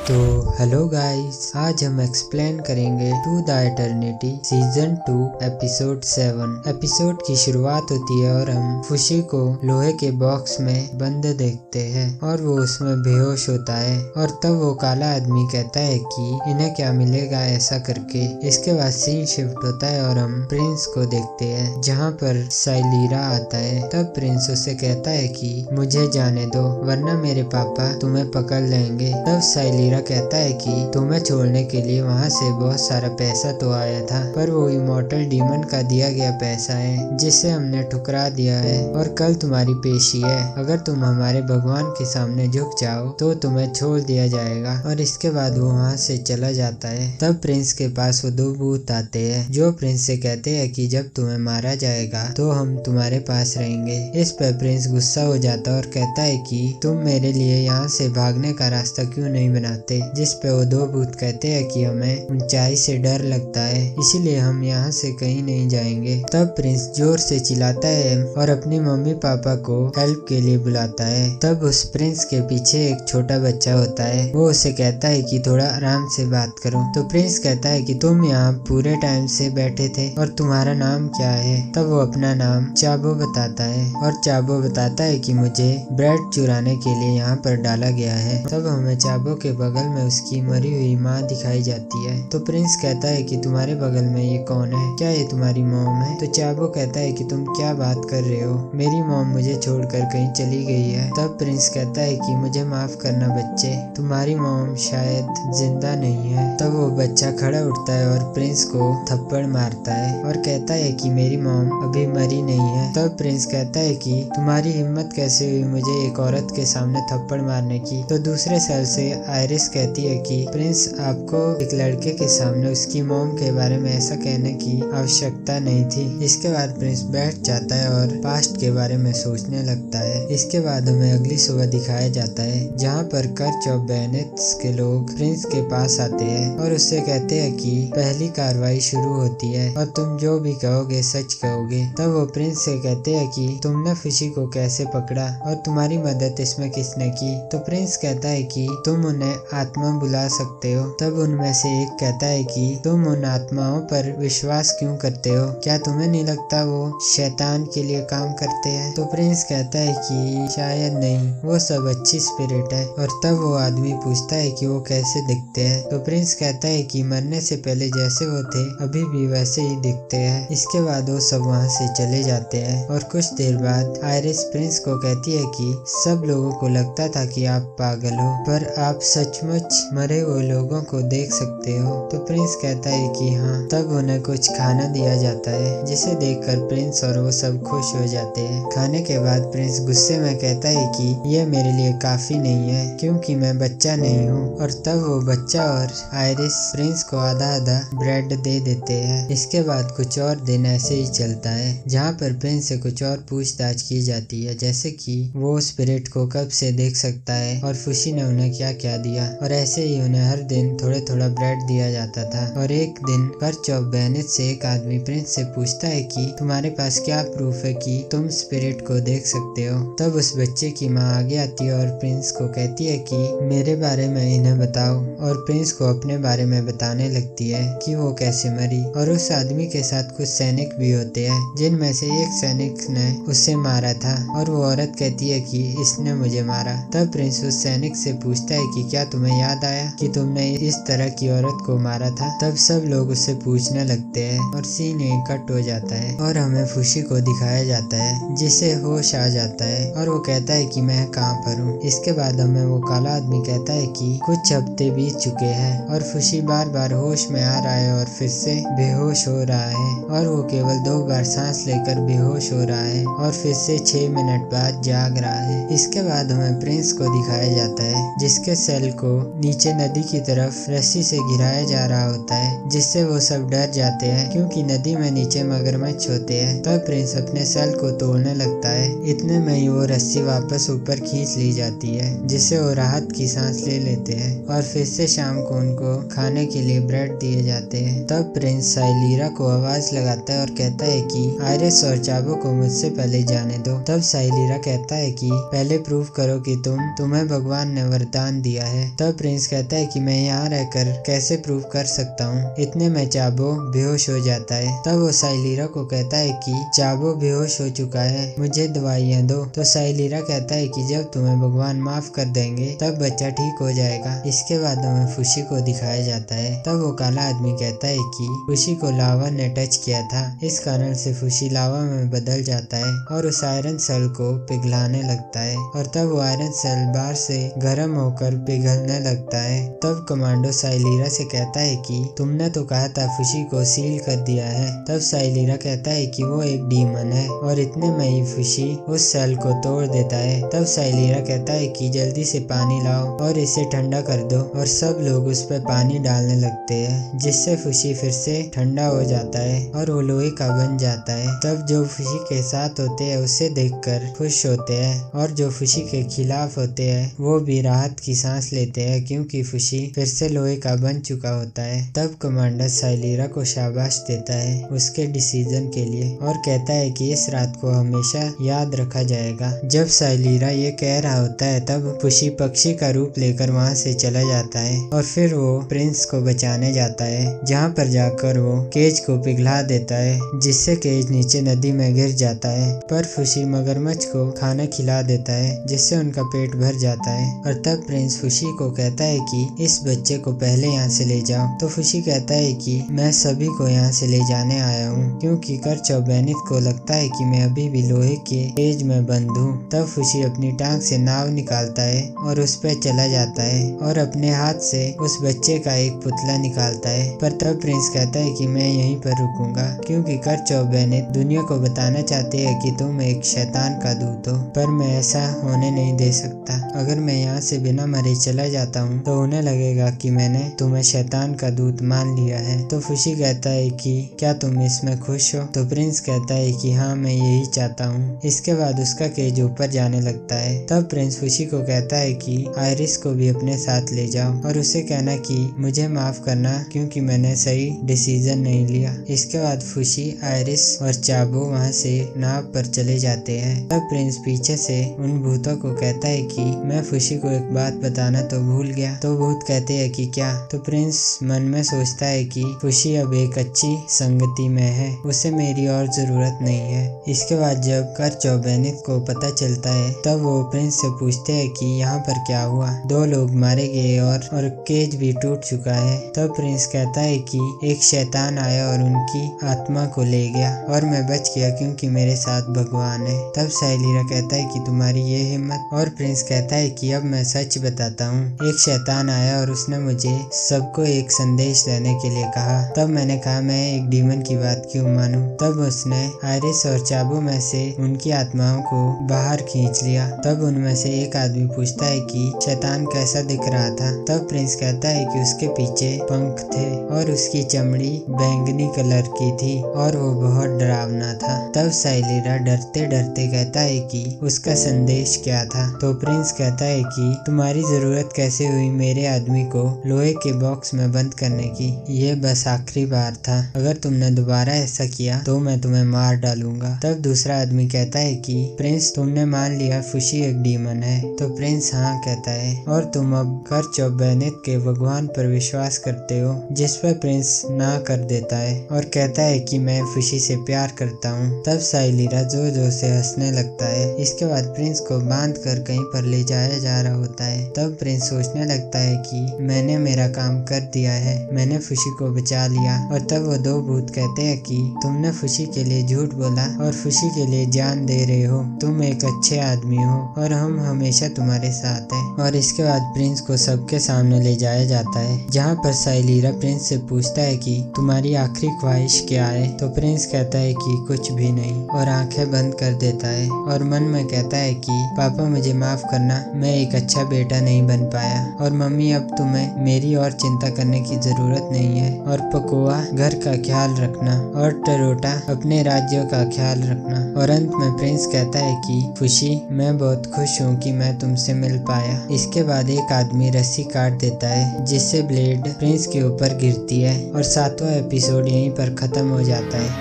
तो hello guys, आज हम एक्सप्लेन करेंगे to the eternity season 2 episode 7। Episode की शुरुआत होती है और हम फुशी को लोहे के बॉक्स में बंद देखते हैं और वो उसमें बेहोश होता है। और तब वो काला आदमी कहता है कि इन्हें क्या मिलेगा ऐसा करके। इसके बाद सीन शिफ्ट होता है और हम प्रिंस को देखते हैं जहाँ पर साइलीरा आता है। तब प्रिंस उसे कहता है कि मुझे जाने दो वरना मेरे पापा तुम्हें पकड़ लेंगे। तब साइलीरा कहता है कि तुम्हें छोड़ने के लिए वहाँ से बहुत सारा पैसा तो आया था, पर वो इमॉर्टल डीमन का दिया गया पैसा है जिसे हमने ठुकरा दिया है और कल तुम्हारी पेशी है। अगर तुम हमारे भगवान के सामने झुक जाओ तो तुम्हें छोड़ दिया जाएगा। और इसके बाद वो वहाँ से चला जाता है। तब प्रिंस के पास वो दो भूत आते हैं जो प्रिंस से कहते हैं कि जब तुम्हें मारा जाएगा तो हम तुम्हारे पास रहेंगे। इस पर प्रिंस गुस्सा हो जाता है और कहता है कि तुम मेरे लिए यहाँ से भागने का रास्ता क्यों नहीं बनाते। जिस पे वो दो भूत कहते हैं कि हमें ऊंचाई से डर लगता है, इसीलिए हम यहाँ से कहीं नहीं जाएंगे। तब प्रिंस जोर से चिल्लाता है और अपनी मम्मी पापा को हेल्प के लिए बुलाता है। तब उस प्रिंस के पीछे एक छोटा बच्चा होता है। वो उसे कहता है कि थोड़ा आराम से बात करो। तो प्रिंस कहता है कि तुम यहाँ पूरे टाइम से बैठे थे और तुम्हारा नाम क्या है। तब वो अपना नाम चाबो बताता है और चाबो बताता है कि मुझे ब्रेड चुराने के लिए यहाँ पर डाला गया है। तब हमें चाबो के बगल में उसकी मरी हुई माँ दिखाई जाती है। तो प्रिंस कहता है कि तुम्हारे बगल में ये कौन है, क्या ये तुम्हारी मॉम है। तो चाबो कहता है कि तुम क्या बात कर रहे हो, मेरी मॉम मुझे छोड़कर कहीं चली गई है। तब प्रिंस कहता है कि मुझे माफ करना बच्चे, तुम्हारी मॉम शायद जिंदा नहीं है। तब वो बच्चा खड़ा उठता है और प्रिंस को थप्पड़ मारता है और कहता है कि मेरी मॉम अभी मरी नहीं है। तब प्रिंस कहता है कि तुम्हारी हिम्मत कैसे हुई मुझे एक औरत के सामने थप्पड़ मारने की। तो दूसरे सेल से आयरिस कहती है कि प्रिंस आपको एक लड़के के सामने उसकी मॉम के बारे में ऐसा कहने की आवश्यकता नहीं थी। इसके बाद प्रिंस बैठ जाता है और पास्ट के बारे में सोचने लगता है। इसके बाद हमें अगली सुबह दिखाया जाता है जहाँ पर कर्च ऑफ बेनेट्स के लोग प्रिंस के पास आते हैं और उससे कहते हैं कि पहली कार्रवाई शुरू होती है और तुम जो भी कहोगे सच कहोगे। तब वो प्रिंस से कहते हैं कि तुमने फुशी को कैसे पकड़ा और तुम्हारी मदद इसमें किसने की। तो प्रिंस कहता है कि तुम उन्हें आत्मा बुला सकते हो। तब उनमें से एक कहता है कि तुम उन आत्माओं पर विश्वास क्यों करते हो, क्या तुम्हें नहीं लगता वो शैतान के लिए काम करते हैं। तो प्रिंस कहता है कि शायद नहीं, वो सब अच्छी स्पिरिट है। और तब वो आदमी पूछता है कि वो कैसे दिखते हैं। तो प्रिंस कहता है कि मरने से पहले जैसे वो थे अभी भी वैसे ही दिखते हैं। इसके बाद वो सब वहाँ से चले जाते हैं और कुछ देर बाद आयरिस प्रिंस को कहती है कि सब लोगों को लगता था कि आप पागल हो, पर आप सचमुच मरे हुए लोगों को देख सकते हो। तो प्रिंस कहता है कि हाँ। तब उन्हें कुछ खाना दिया जाता है जिसे देखकर प्रिंस और वो सब खुश हो जाते हैं। खाने के बाद प्रिंस गुस्से में कहता है कि ये मेरे लिए काफी नहीं है क्योंकि मैं बच्चा नहीं हूँ। और तब वो बच्चा और आयरिस प्रिंस को आधा आधा ब्रेड दे देते हैं। इसके बाद कुछ और दिन ऐसे ही चलता है जहाँ पर प्रिंस से कुछ और पूछताछ की जाती है, जैसे कि वो स्पिरिट को कब से देख सकता है और फुशी ने उन्हें क्या क्या दिया। और ऐसे ही उन्हें हर दिन थोड़ा थोड़ा ब्रेड दिया जाता था। और एक दिन कर्च ऑफ बेनेट से एक आदमी प्रिंस से पूछता है कि तुम्हारे पास क्या प्रूफ है कि तुम स्पिरिट को देख सकते हो। तब उस बच्चे की माँ आगे आती है और प्रिंस को कहती है कि मेरे बारे में इन्हें बताओ। और प्रिंस को अपने बारे में बताने लगती है कि वो कैसे मरी। और उस आदमी के साथ कुछ सैनिक भी होते हैं जिनमें से एक सैनिक ने उसे मारा था और वो औरत कहती है कि इसने मुझे मारा। तब प्रिंस उस सैनिक से पूछता है कि क्या तुम्हें याद आया कि तुमने इस तरह की औरत को मारा था। तब सब लोग उससे पूछने लगते हैं और सीन कट हो जाता है और हमें फुशी को दिखाया जाता है जिसे होश आ जाता है और वो कहता है कि मैं कहाँ पर हूँ। इसके बाद हमें वो काला आदमी कहता है कि कुछ हफ्ते बीत चुके हैं और फुशी बार बार होश में आ रहा है और फिर से बेहोश हो रहा है और वो केवल 2 बार सांस लेकर बेहोश हो रहा है और फिर से 6 मिनट बाद जाग रहा है। इसके बाद हमें प्रिंस को दिखाया जाता है जिसके सेल को नीचे नदी की तरफ रस्सी से गिराया जा रहा होता है जिससे वो सब डर जाते हैं क्योंकि नदी में नीचे मगरमच्छ होते हैं। तब प्रिंस अपने सेल को तोड़ने लगता है। इतने में ही वो रस्सी वापस ऊपर खींच ली जाती है जिससे वो राहत की सांस ले लेते हैं और फिर से शाम को उनको खाने के लिए ब्रेड दिए जाते हैं। तब प्रिंस साइलीरा को आवाज लगाता है और कहता है कि आयरिस और चाबो को मुझसे पहले जाने दो। तब साइलीरा कहता है कि पहले प्रूव करो कि तुम्हें भगवान ने वरदान दिया है तब प्रिंस कहता है कि मैं यहाँ रहकर कैसे प्रूव कर सकता हूँ। इतने में चाबो बेहोश हो जाता है। तब वो साइलीरा को कहता है कि चाबो बेहोश हो चुका है, मुझे दवाइयाँ दो। तो साइलीरा कहता है कि जब तुम्हें भगवान माफ कर देंगे तब बच्चा ठीक हो जाएगा। इसके बाद हमें फुशी को दिखाया जाता है। तब वो काला आदमी कहता है कि फुशी को लावा ने टच किया था, इस कारण से फुशी लावा में बदल जाता है और उस आयरन सेल को पिघलाने लगता है और तब वो आयरन सेल बाहर से गर्म होकर पिघलने लगता है। तब कमांडो साइलीरा से कहता है कि तुमने तो कहा था फुशी को सील कर दिया है। तब साइलीरा कहता है कि वो एक डीमन है और इतने में ही फुशी उस सेल को तोड़ देता है। तब साइलीरा कहता है कि जल्दी से पानी लाओ और इसे ठंडा कर दो और सब लोग उस पर पानी डालने लगते हैं, जिससे फुशी फिर से ठंडा हो जाता है और वो लोहे का बन जाता है। तब जो फुशी के साथ होते हैं उसे देखकर खुश होते हैं और जो फुशी के खिलाफ होते हैं वो भी राहत की सांस लेते हैं, क्योंकि फुशी फिर से लोहे का बन चुका होता है। तब कमांडर साइलीरा को शाबाश देता है उसके डिसीजन के लिए और कहता है कि इस रात को हमेशा याद रखा जाएगा। जब साइलीरा ये कह रहा होता है तब फुशी पक्षी का रूप लेकर वहाँ से चला जाता है और फिर वो प्रिंस को बचाने जाता है, जहाँ पर जाकर वो केज को पिघला देता है, जिससे केज नीचे नदी में गिर जाता है। पर फुशी मगरमच्छ को खाना खिला देता है, जिससे उनका पेट भर जाता है और तब प्रिंस फुशी को कहता है कि इस बच्चे को पहले यहाँ से ले जाओ। तो फुशी कहता है कि मैं सभी को यहाँ से ले जाने आया हूँ, क्योंकि करचौबेनित को लगता है कि मैं अभी भी लोहे के केज में बंद हूँ। तब फुशी अपनी टांग से नाव निकालता है और उस पर चला जाता है और अपने हाथ से उस बच्चे का एक पुतला निकालता है। पर तब प्रिंस कहता है कि मैं यहीं पर रुकूंगा, क्योंकि करचौबेनित दुनिया को बताना चाहते हैं कि तुम एक शैतान का दूत हो, पर मैं ऐसा होने नहीं दे सकता। अगर मैं यहाँ से बिना मरे चला जाता हूँ तो उन्हें लगेगा कि मैंने तुम्हें शैतान का दूत मान लिया है। तो फुशी कहता है कि क्या तुम इसमें खुश हो? तो प्रिंस कहता है कि हाँ, मैं यही चाहता हूँ। इसके बाद उसका केज ऊपर जाने लगता है। तब प्रिंस फुशी को कहता है कि आयरिस को भी अपने साथ ले जाओ और उसे कहना कि मुझे माफ करना क्योंकि मैंने सही डिसीजन नहीं लिया। इसके बाद फुशी, आयरिस और चाबो वहाँ से नाव पर चले जाते हैं। तब प्रिंस पीछे से उन भूतों को कहता है कि मैं फुशी को एक बात बताना तो भूल गया। तो भूत कहते हैं कि क्या? तो प्रिंस मन में सोचता है कि फुशी अब एक अच्छी संगति में है, उसे मेरी और जरूरत नहीं है। इसके बाद जब करचौबेनित को पता चलता है तब वो प्रिंस से पूछते हैं कि यहाँ पर क्या हुआ। 2 लोग मारे गए और केज भी टूट चुका है। तब प्रिंस कहता है कि एक शैतान आया और उनकी आत्मा को ले गया और मैं बच गया क्योंकि मेरे साथ भगवान है। तब साइलीरा कहता है कि तुम्हारी ये हिम्मत। और प्रिंस कहता है कि अब मैं सच बताता हूँ, एक शैतान आया और उसने मुझे सबको एक संदेश देने के लिए कहा। तब मैंने कहा मैं एक डीमन की बात क्यों मानूं। तब उसने आयरिस और चाबो में से उनकी आत्माओं को बाहर खींच लिया। तब उनमें से एक आदमी पूछता है कि शैतान कैसा दिख रहा था। तब प्रिंस कहता है कि उसके पीछे पंख थे और उसकी चमड़ी बैंगनी कलर की थी और वो बहुत डरावना था। तब साइलीरा डरते डरते कहता है कि उसका संदेश क्या था। तो प्रिंस कहता है कि तुम्हारी जरूरत कैसे हुई मेरे आदमी को लोहे के बॉक्स में बंद करने की। ये बस आखिरी बार था, अगर तुमने दोबारा ऐसा किया तो मैं तुम्हें मार डालूंगा। तब दूसरा आदमी कहता है कि प्रिंस तुमने मान लिया फुशी एक डीमन है। तो प्रिंस हाँ कहता है और तुम अब करचौबेनित के भगवान पर विश्वास करते हो, जिस पर प्रिंस ना कर देता है और कहता है कि मैं फुशी से प्यार करता हूँ। तब साइलीरा जोर जोर से हंसने लगता है। इसके बाद प्रिंस को बांध कर कहीं पर ले जाया जा रहा होता है। तब प्रिंस सोचने लगता है कि मैंने मेरा काम कर दिया है, मैंने फुशी को बचा लिया। और तब वो 2 भूत कहते हैं कि तुमने फुशी के लिए झूठ बोला और फुशी के लिए जान दे रहे हो, तुम एक अच्छे आदमी हो और हम हमेशा तुम्हारे साथ हैं। और इसके बाद प्रिंस को सबके सामने ले जाया जाता है, जहाँ पर साइलीरा प्रिंस से पूछता है कि तुम्हारी आखिरी ख्वाहिश क्या है। तो प्रिंस कहता है कि कुछ भी नहीं और आंखें बंद कर देता है और मन में कहता है कि पापा मुझे माफ करना, मैं एक अच्छा बेटा नहीं बन पाया और मम्मी अब तुम्हें मेरी और चिंता करने की जरूरत नहीं है और पकोआ घर का ख्याल रखना और टरोटा अपने राज्यों का ख्याल रखना। और अंत में प्रिंस कहता है कि फुशी मैं बहुत खुश हूँ कि मैं तुमसे मिल पाया। इसके बाद एक आदमी रस्सी काट देता है, जिससे ब्लेड प्रिंस के ऊपर गिरती है और 7वां एपिसोड यहीं पर खत्म हो जाता है।